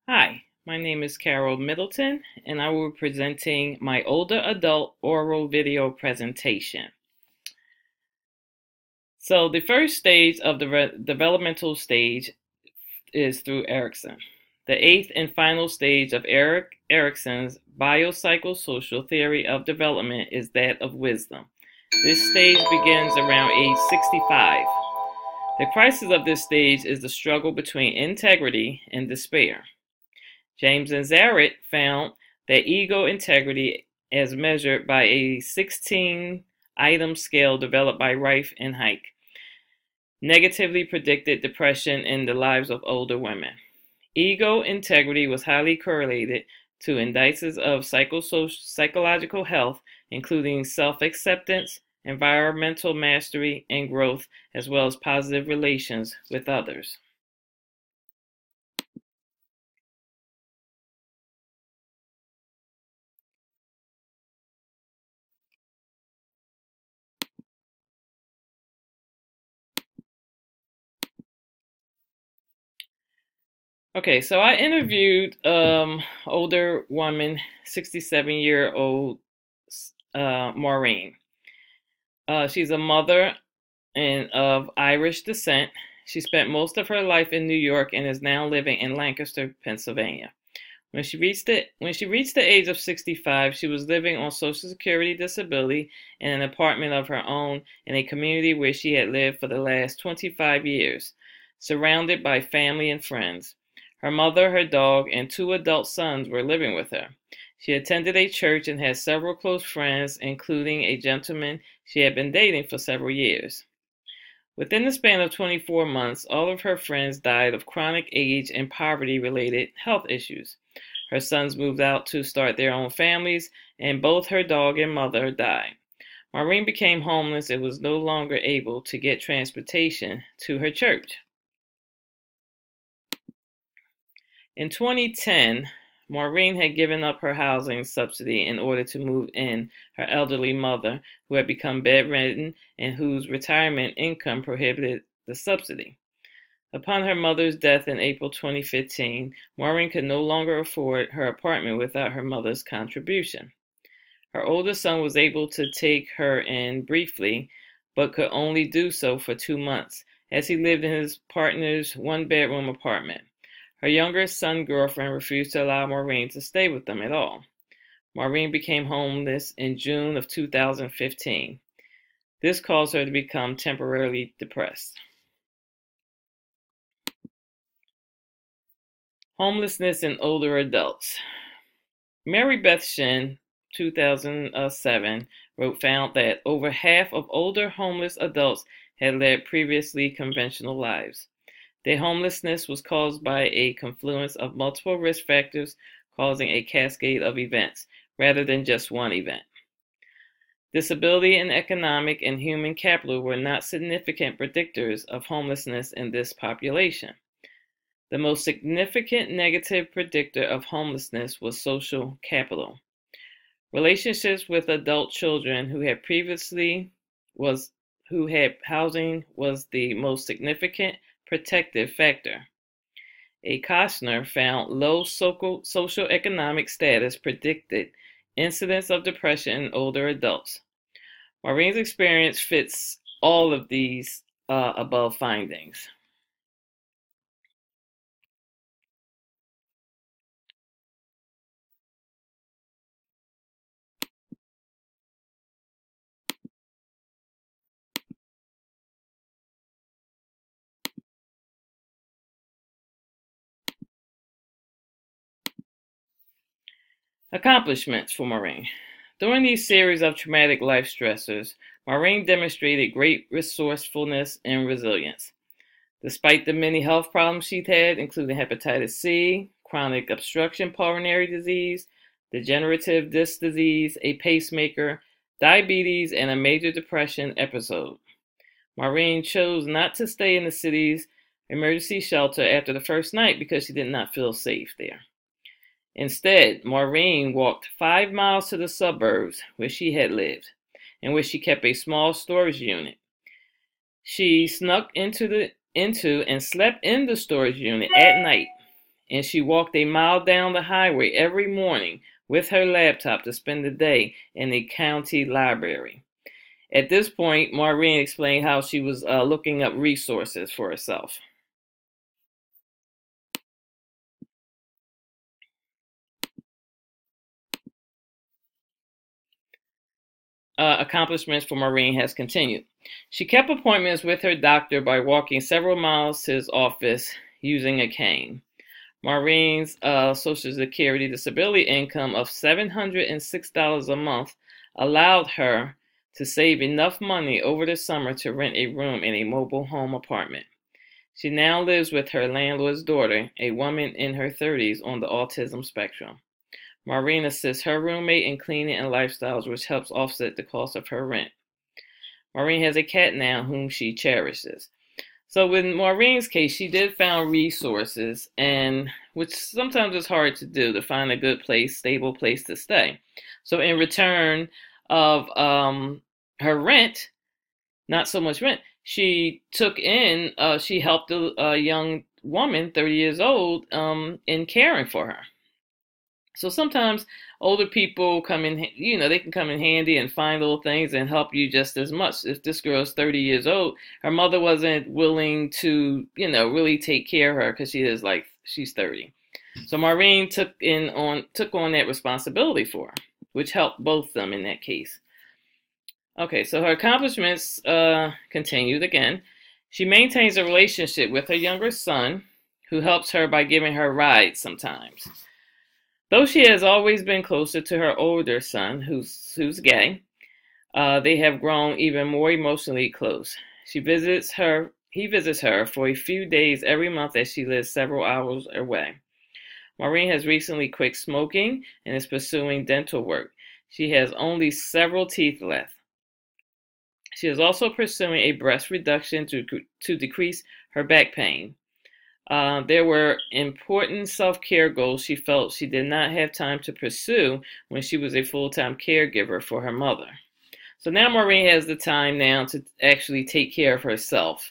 Hi, my name is Carol Middleton, and I will be presenting my older adult oral video presentation. So the first stage of the developmental stage is through Erikson. The eighth and final stage of Erik Erikson's biopsychosocial theory of development is that of wisdom. This stage begins around age 65. The crisis of this stage is the struggle between integrity and despair. James and Zarit found that ego integrity, as measured by a 16-item scale developed by Reif and Hayek, negatively predicted depression in the lives of older women. Ego integrity was highly correlated to indices of psychological health, including self-acceptance, environmental mastery, and growth, as well as positive relations with others. Okay, so I interviewed older woman, 67-year-old Maureen. She's a mother and of Irish descent. She spent most of her life in New York and is now living in Lancaster, Pennsylvania. When she reached the age of 65, she was living on Social Security disability in an apartment of her own in a community where she had lived for the last 25 years, surrounded by family and friends. Her mother, her dog, and two adult sons were living with her. She attended a church and had several close friends, including a gentleman she had been dating for several years. Within the span of 24 months, all of her friends died of chronic age and poverty-related health issues. Her sons moved out to start their own families, and both her dog and mother died. Maureen became homeless and was no longer able to get transportation to her church. In 2010, Maureen had given up her housing subsidy in order to move in her elderly mother, who had become bedridden and whose retirement income prohibited the subsidy. Upon her mother's death in April 2015, Maureen could no longer afford her apartment without her mother's contribution. Her oldest son was able to take her in briefly, but could only do so for 2 months, as he lived in his partner's one-bedroom apartment. Her younger son's girlfriend refused to allow Maureen to stay with them at all. Maureen became homeless in June of 2015. This caused her to become temporarily depressed. Homelessness in older adults. Mary Beth Shin, 2007, found that over half of older homeless adults had led previously conventional lives. Their homelessness was caused by a confluence of multiple risk factors causing a cascade of events, rather than just one event. Disability and economic and human capital were not significant predictors of homelessness in this population. The most significant negative predictor of homelessness was social capital. Relationships with adult children who had housing was the most significant protective factor. A Koshner found low socioeconomic status predicted incidence of depression in older adults. Maureen's experience fits all of these above findings. Accomplishments for Maureen. During these series of traumatic life stressors, Maureen demonstrated great resourcefulness and resilience. Despite the many health problems she'd had, including hepatitis C, chronic obstructive pulmonary disease, degenerative disc disease, a pacemaker, diabetes, and a major depression episode, Maureen chose not to stay in the city's emergency shelter after the first night because she did not feel safe there. Instead, Maureen walked 5 miles to the suburbs where she had lived, and where she kept a small storage unit. She snuck into and slept in the storage unit at night, and she walked a mile down the highway every morning with her laptop to spend the day in the county library. At this point, Maureen explained how she was looking up resources for herself. Accomplishments for Maureen has continued. She kept appointments with her doctor by walking several miles to his office using a cane. Maureen's Social Security disability income of $706 a month allowed her to save enough money over the summer to rent a room in a mobile home apartment. She now lives with her landlord's daughter, a woman in her 30s on the autism spectrum. Maureen assists her roommate in cleaning and lifestyles, which helps offset the cost of her rent. Maureen has a cat now whom she cherishes. So in Maureen's case, she did find resources, and which sometimes is hard to do, to find a good place, stable place to stay. So in return of her rent, not so much rent, she helped a young woman, 30 years old, in caring for her. So sometimes older people come in, they can come in handy and find little things and help you just as much. If this girl's 30 years old, her mother wasn't willing to, really take care of her because she's 30. So Maureen took on that responsibility for her, which helped both of them in that case. Okay, so her accomplishments continued again. She maintains a relationship with her younger son, who helps her by giving her rides sometimes. Though she has always been closer to her older son, who's gay, they have grown even more emotionally close. He visits her for a few days every month as she lives several hours away. Maureen has recently quit smoking and is pursuing dental work. She has only several teeth left. She is also pursuing a breast reduction to decrease her back pain. There were important self-care goals she felt she did not have time to pursue when she was a full-time caregiver for her mother. So now Maureen has the time now to actually take care of herself.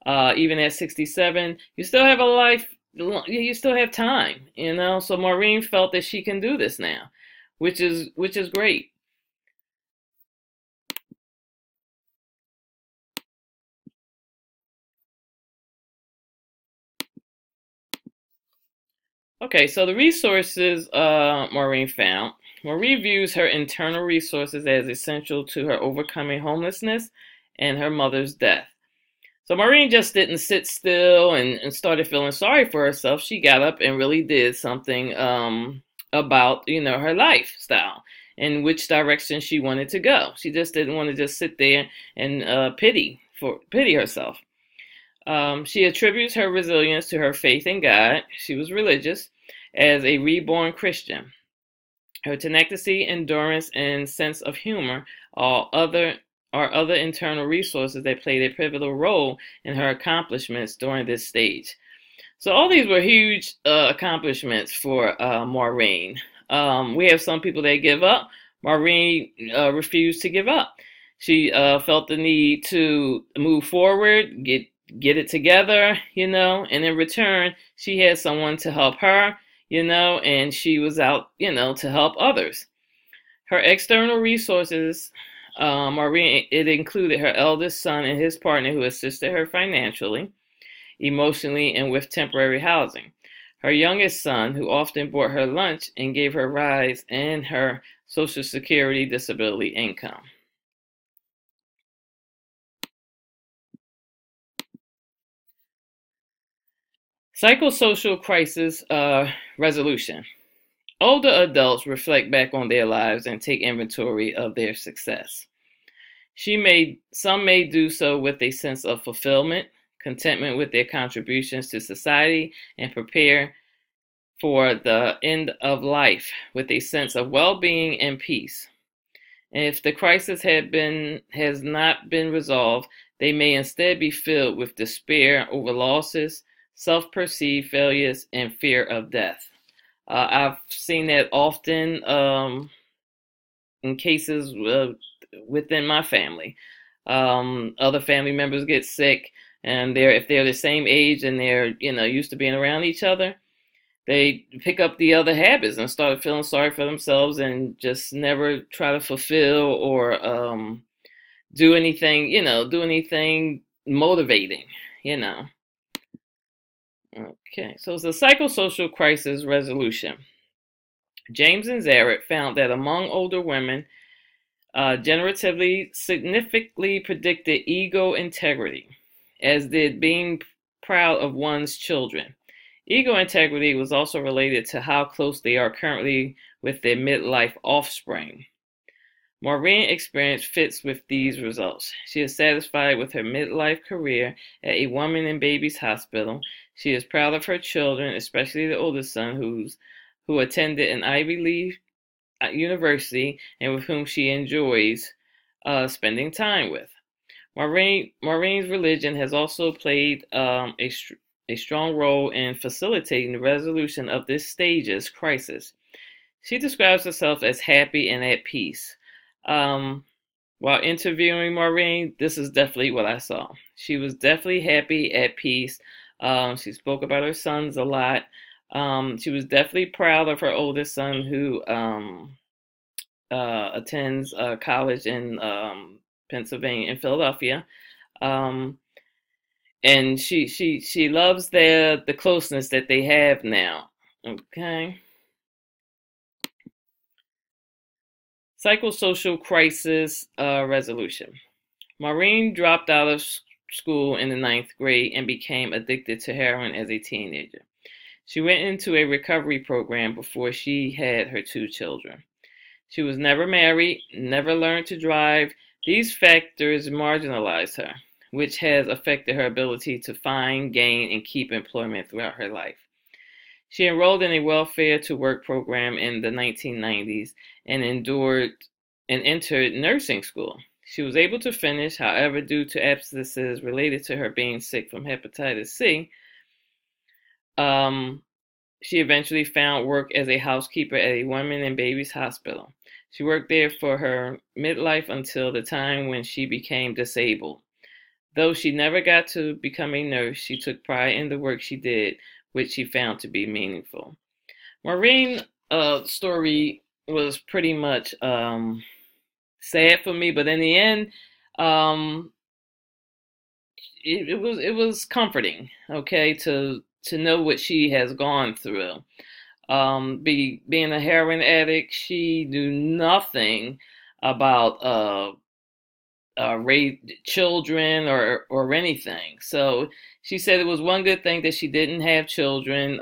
Even at 67, you still have a life, you still have time, So Maureen felt that she can do this now, which is great. Okay, so the resources Maureen found. Maureen views her internal resources as essential to her overcoming homelessness and her mother's death. So Maureen just didn't sit still and started feeling sorry for herself. She got up and really did something about, her lifestyle and which direction she wanted to go. She just didn't want to just sit there and pity herself. She attributes her resilience to her faith in God. She was religious as a reborn Christian. Her tenacity, endurance, and sense of humor are other internal resources that played a pivotal role in her accomplishments during this stage. So all these were huge accomplishments for Maureen. We have some people that give up. Maureen refused to give up. She felt the need to move forward, get it together, and in return, she had someone to help her, and she was out, to help others. Her external resources, it included her eldest son and his partner who assisted her financially, emotionally, and with temporary housing. Her youngest son, who often bought her lunch and gave her rides, and her Social Security disability income. Psychosocial crisis resolution. Older adults reflect back on their lives and take inventory of their success. Some may do so with a sense of fulfillment, contentment with their contributions to society, and prepare for the end of life with a sense of well-being and peace. And if the crisis has not been resolved, they may instead be filled with despair over losses, self-perceived failures, and fear of death. I've seen that often in cases within my family. Other family members get sick, and if they're the same age and they're used to being around each other, they pick up the other habits and start feeling sorry for themselves and just never try to fulfill or do anything motivating, you know. Okay, so it's a psychosocial crisis resolution. James and Zaret found that among older women, generatively significantly predicted ego integrity, as did being proud of one's children. Ego integrity was also related to how close they are currently with their midlife offspring. Maureen experience fits with these results. She is satisfied with her midlife career at a woman and babies hospital. She is proud of her children, especially the oldest son who attended an Ivy League university and with whom she enjoys spending time with. Maureen's religion has also played a strong role in facilitating the resolution of this stage's crisis. She describes herself as happy and at peace. While interviewing Maureen, this is definitely what I saw. She was definitely happy, at peace. She spoke about her sons a lot. She was definitely proud of her oldest son who attends college in Pennsylvania, in Philadelphia. And she loves the closeness that they have now. Okay. Psychosocial crisis resolution. Maureen dropped out of school in the ninth grade and became addicted to heroin as a teenager. She went into a recovery program before she had her two children. She was never married, never learned to drive. These factors marginalized her, which has affected her ability to find, gain, and keep employment throughout her life. She enrolled in a welfare to work program in the 1990s and entered nursing school. She was able to finish, however, due to absences related to her being sick from hepatitis C. She eventually found work as a housekeeper at a women and babies hospital. She worked there for her midlife until the time when she became disabled. Though she never got to become a nurse, she took pride in the work she did, which she found to be meaningful. Maureen's story was pretty much sad for me, but in the end, it was comforting. Okay, to know what she has gone through. Being a heroin addict, she knew nothing about raise children or anything. So she said it was one good thing that she didn't have children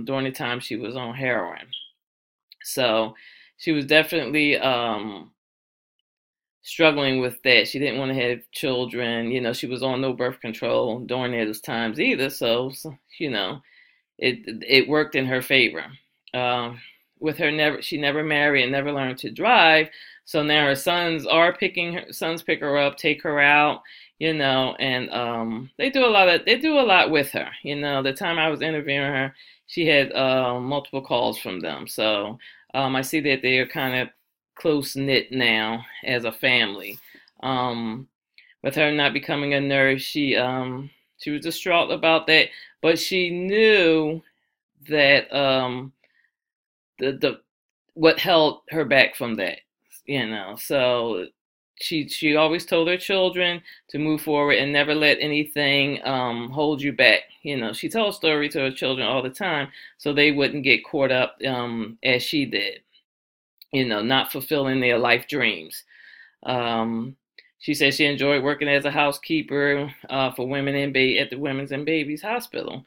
during the time she was on heroin. So she was definitely struggling with that. She didn't want to have children. She was on no birth control during those times either. So it worked in her favor. With her, she never married and never learned to drive. So now her sons pick her up, take her out, and they do a lot with her. The time I was interviewing her, she had multiple calls from them. So I see that they are kind of close knit now as a family. With her not becoming a nurse, she was distraught about that, but she knew that the what held her back from that, So she always told her children to move forward and never let anything hold you back. She told stories to her children all the time so they wouldn't get caught up as she did. Not fulfilling their life dreams. She said she enjoyed working as a housekeeper for women at the Women's and Babies Hospital.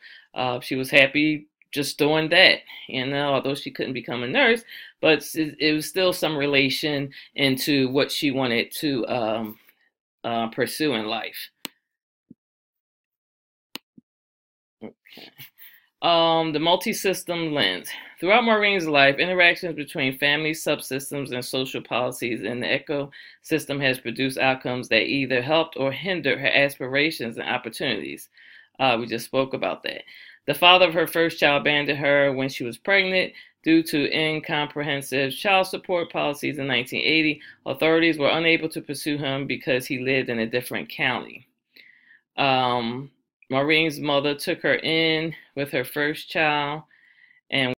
She was happy just doing that, although she couldn't become a nurse, but it was still some relation into what she wanted to pursue in life. Okay. The multi-system lens. Throughout Maureen's life, interactions between family subsystems and social policies in the ecosystem has produced outcomes that either helped or hindered her aspirations and opportunities. We just spoke about that. The father of her first child abandoned her when she was pregnant due to incomprehensive child support policies in 1980. Authorities were unable to pursue him because he lived in a different county. Maureen's mother took her in with her first child, and